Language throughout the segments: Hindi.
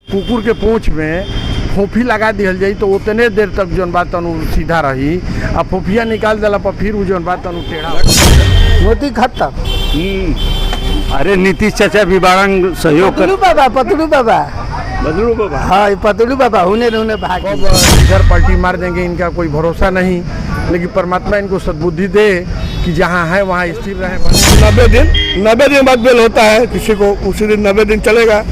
कुकुर के पूंछ में फोफी लगा दिहल जाई तो उतने देर तक जौन बात तनु सीधा रही, आ फोफिया निकाल दिला पर फिर जौन बात तनु टेढ़ा मोदी खत्म। अरे नीतीश चाचा भी बारंग सहयोग कर पतलू बाबा बदलू बाबा। हाँ पतलू बाबा होने भाग इधर पलटी मार देंगे, इनका कोई भरोसा नहीं। लेकिन परमात्मा इनको सद्बुद्धि दे कि जहाँ है वहाँ स्थिर रहे। 90 दिन बाद बेल होता है किसी को, उसी दिन 90 दिन चलेगा।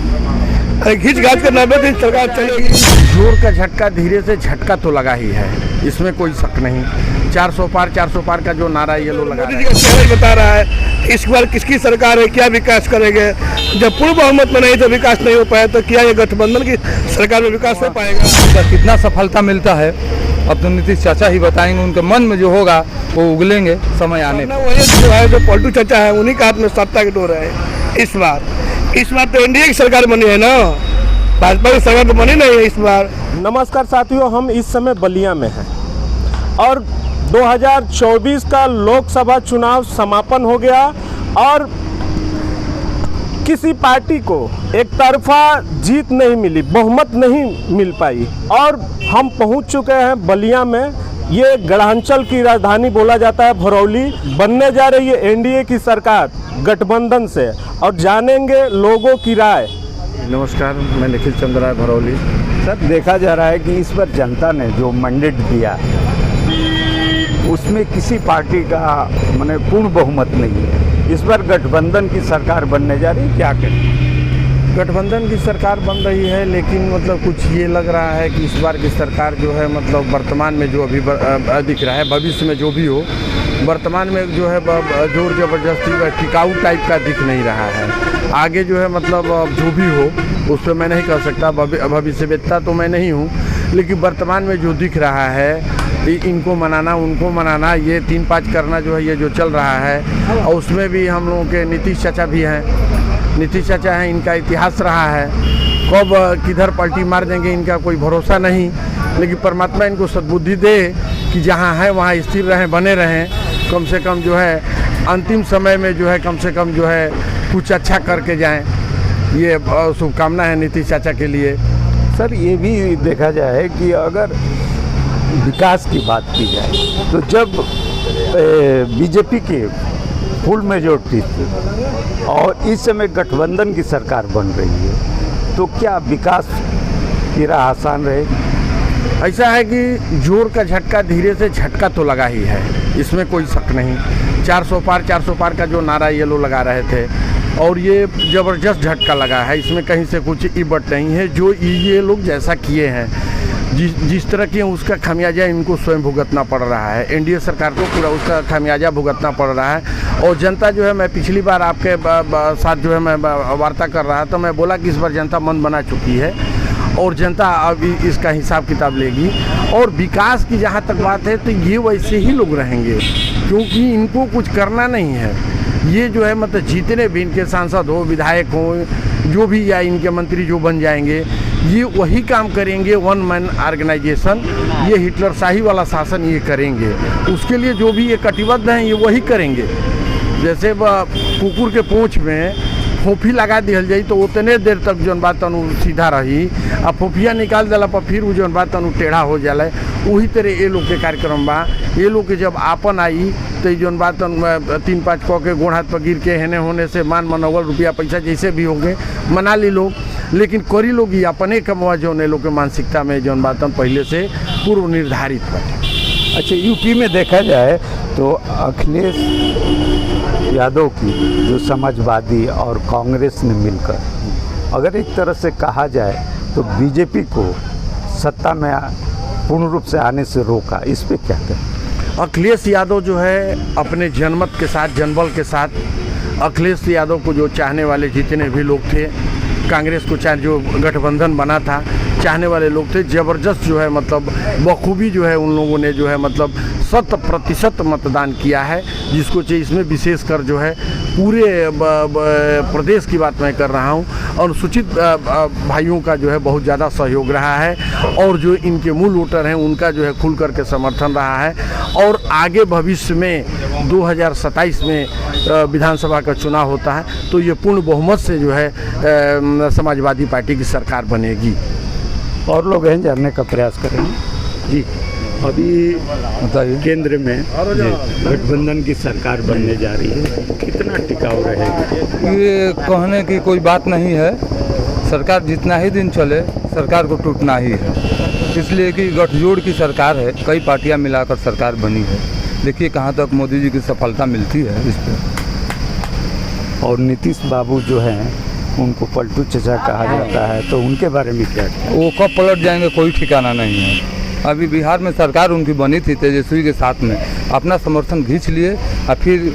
घींच घाच कर 90 दिन सरकार चलेगी। जोर का झटका धीरे से झटका तो लगा ही है, इसमें कोई शक नहीं। 400 पार का जो नारा ये लोग लगा मोदी जी का चेहरा बता रहा है इस बार किसकी सरकार है, क्या विकास करेंगे। जब पूर्ण बहुमत में नहीं तो विकास नहीं हो पाया तो क्या ये गठबंधन की सरकार में विकास हो पाएगा। कितना सफलता मिलता है अब तो नीतीश चाचा ही बताएंगे, उनके मन में जो होगा वो उगलेंगे समय आने पर। वही जो पलटू चाचा है उन्हीं का हाथ में सत्ता की डोर है। इस बार तो एनडीए की सरकार बनी है ना, भाजपा की सरकार तो बनी नहीं है इस बार। नमस्कार साथियों, हम इस समय बलिया में हैं और 2024 का लोकसभा चुनाव समापन हो गया और किसी पार्टी को एक तरफा जीत नहीं मिली, बहुमत नहीं मिल पाई और हम पहुंच चुके हैं बलिया में। ये गढ़ांचल की राजधानी बोला जाता है भरौली। बनने जा रही है एनडीए की सरकार गठबंधन से और जानेंगे लोगों की राय। नमस्कार, मैं निखिल चंद्र राय भरौली। सर देखा जा रहा है कि इस बार जनता ने जो मैंडेट दिया उसमें किसी पार्टी का माने पूर्ण बहुमत नहीं है। इस बार गठबंधन की सरकार बनने जा रही है, क्या करें? गठबंधन की सरकार बन रही है, लेकिन मतलब कुछ ये लग रहा है कि इस बार की सरकार जो है मतलब वर्तमान में जो अभी दिख रहा है, भविष्य में जो भी हो, वर्तमान में जो है जोर जबरदस्ती टिकाऊ टाइप का दिख नहीं रहा है। आगे जो है मतलब जो भी हो उस पर मैं नहीं कह सकता, भविष्यवेत्ता तो मैं नहीं हूँ, लेकिन वर्तमान में जो दिख रहा है इनको मनाना उनको मनाना, ये 3-5 करना जो है ये जो चल रहा है, और उसमें भी हम लोगों के नीतीश चाचा भी हैं। नीतीश चाचा हैं, इनका इतिहास रहा है, कब किधर पलटी मार देंगे इनका कोई भरोसा नहीं। लेकिन परमात्मा इनको सद्बुद्धि दे कि जहाँ है वहाँ स्थिर रहें, बने रहें। कम से कम जो है अंतिम समय में जो है कम से कम जो है कुछ अच्छा करके जाएं, ये शुभकामना है नीतीश चाचा के लिए। सर ये भी देखा जाए कि अगर विकास की बात की जाए तो जब बीजेपी की फुल मेजॉरिटी थी और इस समय गठबंधन की सरकार बन रही है तो क्या विकास की राह आसान रहेगी? ऐसा है कि जोर का झटका धीरे से झटका तो लगा ही है, इसमें कोई शक नहीं। 400 पार का जो नारा ये लोग लगा रहे थे और ये ज़बरदस्त झटका लगा है, इसमें कहीं से कुछ इबट नहीं है। जो ये लोग जैसा किए हैं, जिस तरह की उसका खामियाजा इनको स्वयं भुगतना पड़ रहा है। एनडीए सरकार को पूरा उसका खामियाजा भुगतना पड़ रहा है। और जनता जो है, मैं पिछली बार आपके साथ जो है मैं वार्ता कर रहा था, मैं बोला कि इस बार जनता मन बना चुकी है और जनता अब इसका हिसाब किताब लेगी। और विकास की जहाँ तक बात है तो ये वैसे ही लोग रहेंगे, क्योंकि इनको कुछ करना नहीं है। ये जो है मतलब जितने भी इनके सांसद हो, विधायक हो, जो भी या इनके मंत्री जो बन जाएंगे, ये वही काम करेंगे। वन मैन ऑर्गेनाइजेशन, ये हिटलर शाही वाला शासन ये करेंगे। उसके लिए जो भी ये कटिबद्ध हैं ये वही करेंगे। जैसे कुकुर के पूंछ में फोफी लगा दिहल जाई तो उतने देर तक जौन बात तनु सीधा रही, आ फोफिया निकाल दिला पर फिर जौन बात तनु टेढ़ा हो जाला। वही तरह ये लोग के कार्यक्रम बा। ये लोग के जब आपन आई तो जौन बात 3-5 कह के गोड़ हाथ पर गिर के हेने होने से मान मनोबल रुपया पैसा जैसे भी होंगे मना ली लोग, लेकिन करी लोग ही अपने कमवा जो लोग के मानसिकता में जौन बात पहले से पूर्व निर्धारित बाटे। अच्छा, यूपी में देखा जाए तो अखिलेश यादव की जो समाजवादी और कांग्रेस ने मिलकर, अगर एक तरह से कहा जाए तो बीजेपी को सत्ता में पूर्ण रूप से आने से रोका, इस पे क्या करें? अखिलेश यादव जो है अपने जनमत के साथ, जनबल के साथ, अखिलेश यादव को जो चाहने वाले जितने भी लोग थे, कांग्रेस को चाहे जो गठबंधन बना था चाहने वाले लोग थे, ज़बरदस्त जो है मतलब बखूबी जो है उन लोगों ने जो है मतलब 100% मतदान किया है। जिसको चाहिए, इसमें विशेषकर जो है पूरे प्रदेश की बात मैं कर रहा हूँ, अनुसूचित भाइयों का जो है बहुत ज़्यादा सहयोग रहा है और जो इनके मूल वोटर हैं उनका जो है खुल करके समर्थन रहा है। और आगे भविष्य में 2027 में विधानसभा का चुनाव होता है तो ये पूर्ण बहुमत से जो है समाजवादी पार्टी की सरकार बनेगी। और लोग हैं जानने का प्रयास करेंगे जी। अभी बताइए। केंद्र में गठबंधन की सरकार बनने जा रही है, कितना टिकाऊ रहेगा? ये कहने की कोई बात नहीं है। सरकार जितना ही दिन चले सरकार को टूटना ही है, इसलिए कि गठजोड़ की सरकार है, कई पार्टियां मिलाकर सरकार बनी है। देखिए कहाँ तक मोदी जी की सफलता मिलती है इस पर। और नीतीश बाबू जो हैं उनको पलटू चचा कहा जाता है, तो उनके बारे में क्या? वो कब पलट जाएंगे कोई ठिकाना नहीं है। अभी बिहार में सरकार उनकी बनी थी तेजस्वी के साथ में, अपना समर्थन खींच लिए और फिर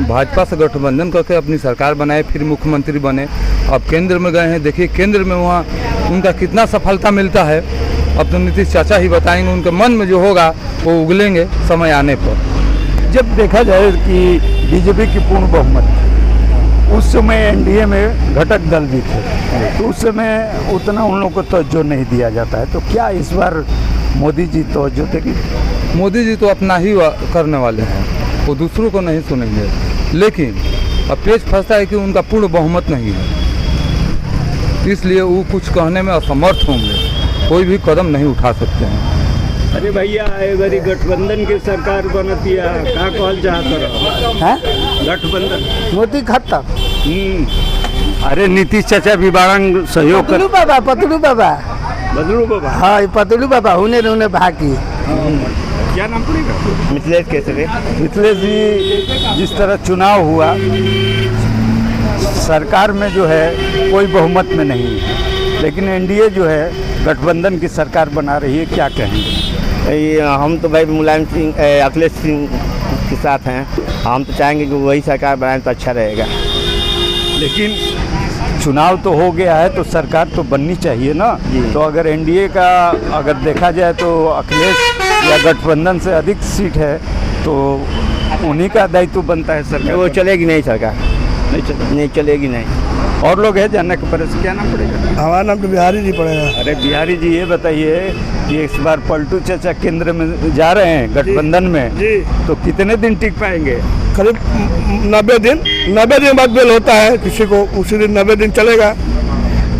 भाजपा से गठबंधन करके अपनी सरकार बनाए, फिर मुख्यमंत्री बने। अब केंद्र में गए हैं, देखिए केंद्र में वहाँ उनका कितना सफलता मिलता है। अब तो नीतीश चाचा ही बताएंगे, उनके मन में जो होगा वो उगलेंगे समय आने पर। जब देखा जाए कि बीजेपी की पूर्ण बहुमत, उस समय एनडीए में घटक दल भी थे, तो उस समय उतना उन लोगों को तवज्जो नहीं दिया जाता है, तो क्या इस बार मोदी जी तवज्जो देंगे? मोदी जी तो अपना ही करने वाले हैं, वो दूसरों को नहीं सुनेंगे। लेकिन अब पेच फंसता है कि उनका पूर्ण बहुमत नहीं है, इसलिए वो कुछ कहने में असमर्थ होंगे, कोई भी कदम नहीं उठा सकते हैं। अरे भैया एवरी गठबंधन की सरकार बनती है, का कहल चाहत रहो? हैं? गठबंधन मोदी खत्म। अरे नीतीश चाचा भी बारंग सहयोग कर। पतलू बाबा बदलू बाबा। हाँ ये पतलू बाबा होने भागी। क्या नाम पड़ेगा? मिथिलेश केसरी। मिथिलेश जी, जिस तरह चुनाव हुआ सरकार में जो है कोई बहुमत में नहीं है, लेकिन एनडीए जो है गठबंधन की सरकार बना रही है, क्या कहेंगे? हम तो भाई मुलायम सिंह अखिलेश सिंह के साथ हैं, हम तो चाहेंगे कि वही सरकार बनाए तो अच्छा रहेगा। लेकिन चुनाव तो हो गया है तो सरकार तो बननी चाहिए ना। तो अगर एनडीए का अगर देखा जाए तो अखिलेश या गठबंधन से अधिक सीट है तो उन्हीं का दायित्व बनता है सरकार। वो चलेगी नहीं सरकार, नहीं चलेगी नहीं। और लोग हैं जानने का प्रयास, क्या नाम पड़ेगा? हमारा नाम तो बिहारी जी पड़ेगा। अरे बिहारी जी, ये बताइए कि इस बार पलटू चाचा केंद्र में जा रहे हैं गठबंधन में जी, तो कितने दिन टिक पाएंगे? करीब 90 दिन बाद बेल होता है किसी को, उसी दिन 90 दिन चलेगा।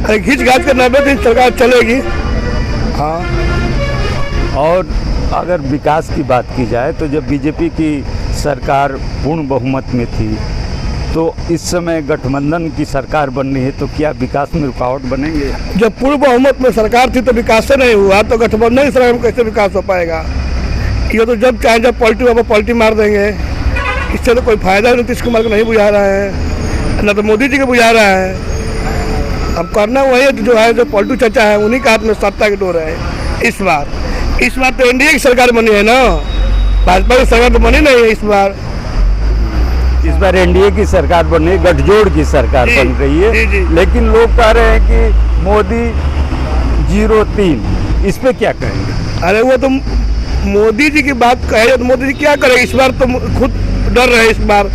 घींच घाच कर 90 दिन सरकार चलेगी। हाँ। और अगर विकास की बात की जाए तो जब बीजेपी की सरकार पूर्ण बहुमत में थी तो इस समय गठबंधन की सरकार बन रही है, तो क्या विकास में रुकावट बनेंगे? जब पूर्व बहुमत में सरकार थी तो विकास से नहीं हुआ, तो गठबंधन की सरकार में कैसे विकास हो पाएगा? ये तो जब चाहे जब पलटी वापस पलटी मार देंगे, इससे तो कोई फायदा नीतीश कुमार को नहीं बुझा रहा है, न तो मोदी जी को बुझा रहा है। अब करना वही जो है, जो पलटू चाचा है उन्हीं के हाथ में सत्ता की डोर है। इस बार तो एनडीए की सरकार बनी है ना, भाजपा की सरकार तो बनी नहीं है। इस बार एनडीए की सरकार बन रही है, गठजोड़ की सरकार बन रही है। जी। लेकिन लोग कह रहे हैं कि मोदी 03, इस पे क्या कहेंगे? अरे वो तो मोदी जी की बात कहे तो मोदी जी क्या करेंगे? इस बार तो खुद डर रहे। इस बार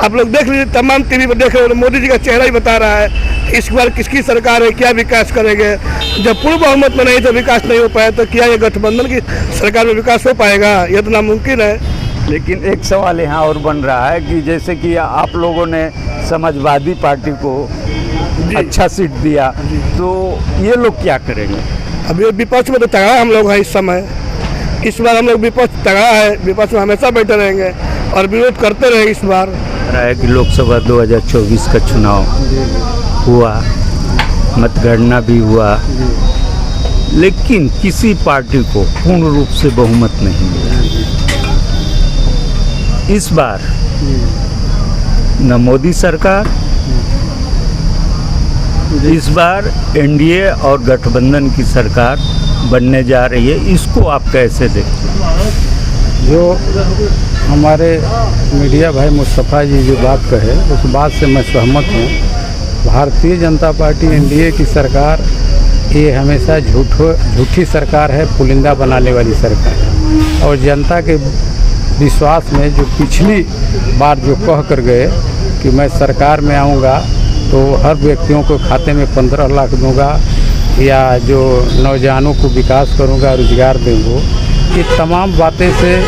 आप लोग देख लीजिए, तमाम टीवी पर देख रहे हो, मोदी जी का चेहरा ही बता रहा है इस बार किसकी सरकार है, क्या विकास करेंगे। जब पूर्व बहुमत में नहीं तो विकास नहीं हो पाया, तो क्या ये गठबंधन की सरकार में विकास हो पाएगा? यह तो नामुमकिन है। लेकिन एक सवाल यहाँ और बन रहा है कि जैसे कि आप लोगों ने समाजवादी पार्टी को अच्छा सीट दिया, तो ये लोग क्या करेंगे? अब ये विपक्ष में तो तगड़ा हम लोग हैं इस समय। इस बार हम लोग विपक्ष तगड़ा है, विपक्ष में हमेशा बैठे रहेंगे और विरोध करते रहेंगे। इस बार है कि लोकसभा 2024 का चुनाव हुआ, मतगणना भी हुआ, लेकिन किसी पार्टी को पूर्ण रूप से बहुमत नहीं मिला। इस बार न मोदी सरकार, इस बार एनडीए और गठबंधन की सरकार बनने जा रही है, इसको आप कैसे देखते हैं? जो हमारे मीडिया भाई मुस्तफ़ा जी जो बात कहे उस बात से मैं सहमत हूँ। भारतीय जनता पार्टी एनडीए की सरकार ये हमेशा झूठी सरकार है, पुलिंदा बनाने वाली सरकार है। और जनता के विश्वास में जो पिछली बार जो कह कर गए कि मैं सरकार में आऊँगा तो हर व्यक्तियों को खाते में 15 लाख दूंगा या जो नौजवानों को विकास करूंगा, रोजगार दूंगा, ये तमाम बातें से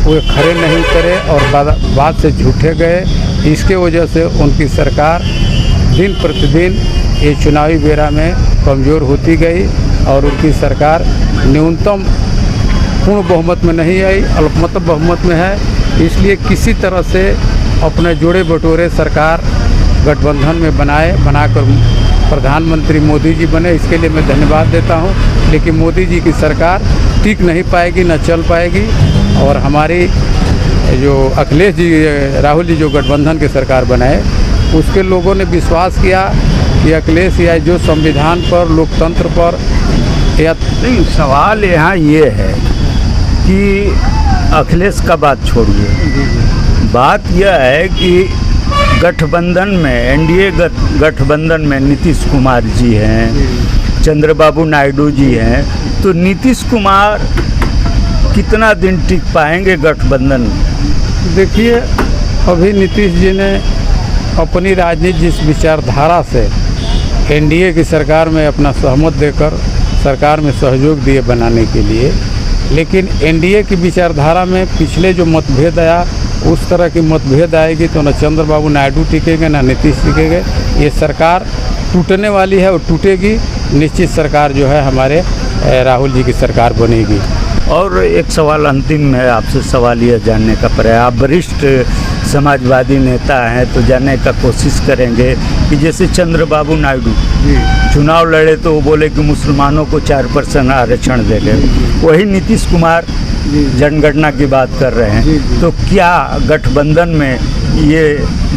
वो खड़े नहीं करे और बात से झूठे गए। इसके वजह से उनकी सरकार दिन प्रतिदिन ये चुनावी बेरा में कमज़ोर होती गई और उनकी सरकार न्यूनतम पूर्ण बहुमत में नहीं आई, अल्पमत बहुमत में है। इसलिए किसी तरह से अपने जोड़े बटोरे सरकार गठबंधन में बनाकर प्रधानमंत्री मोदी जी बने, इसके लिए मैं धन्यवाद देता हूं। लेकिन मोदी जी की सरकार टिक नहीं पाएगी, न चल पाएगी। और हमारी जो अखिलेश जी, राहुल जी जो गठबंधन की सरकार बनाए, उसके लोगों ने विश्वास किया कि अखिलेश या जो संविधान पर, लोकतंत्र पर या नहीं, सवाल यहाँ ये है कि अखिलेश का बात छोड़िए, बात यह है कि गठबंधन में, एनडीए गठबंधन में नीतीश कुमार जी हैं, चंद्रबाबू नायडू जी हैं, तो नीतीश कुमार कितना दिन टिक पाएंगे गठबंधन में? देखिए, अभी नीतीश जी ने अपनी राजनीति जिस विचारधारा से एनडीए की सरकार में अपना सहमत देकर सरकार में सहयोग दिए बनाने के लिए, लेकिन एनडीए की विचारधारा में पिछले जो मतभेद आया, उस तरह की मतभेद आएगी तो न चंद्रबाबू नायडू टिकेंगे न नीतीश टिकेंगे। ये सरकार टूटने वाली है और टूटेगी। निश्चित सरकार जो है हमारे राहुल जी की सरकार बनेगी। और एक सवाल अंतिम में आपसे सवाल यह जानने का प्रयास, आप वरिष्ठ समाजवादी नेता हैं तो जानने का कोशिश करेंगे कि जैसे चंद्रबाबू नायडू चुनाव लड़े तो वो बोले कि मुसलमानों को 4% आरक्षण देंगे, वही नीतीश कुमार जनगणना की बात कर रहे हैं, तो क्या गठबंधन में ये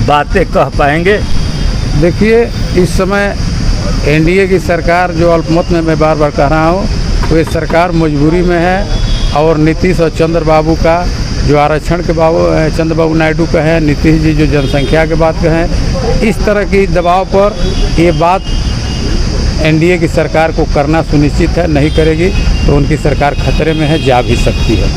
बातें कह पाएंगे? देखिए, इस समय एनडीए की सरकार जो अल्पमत में मैं बार बार कह रहा हूँ, तो ये सरकार मजबूरी में है। और नीतीश और चंद्रबाबू का जो आरक्षण के चंद्रबाबू नायडू का है, नीतीश जी जो जनसंख्या के बात कहें, इस तरह की दबाव पर ये बात एनडीए की सरकार को करना सुनिश्चित है। नहीं करेगी तो उनकी सरकार खतरे में है, जा भी सकती है।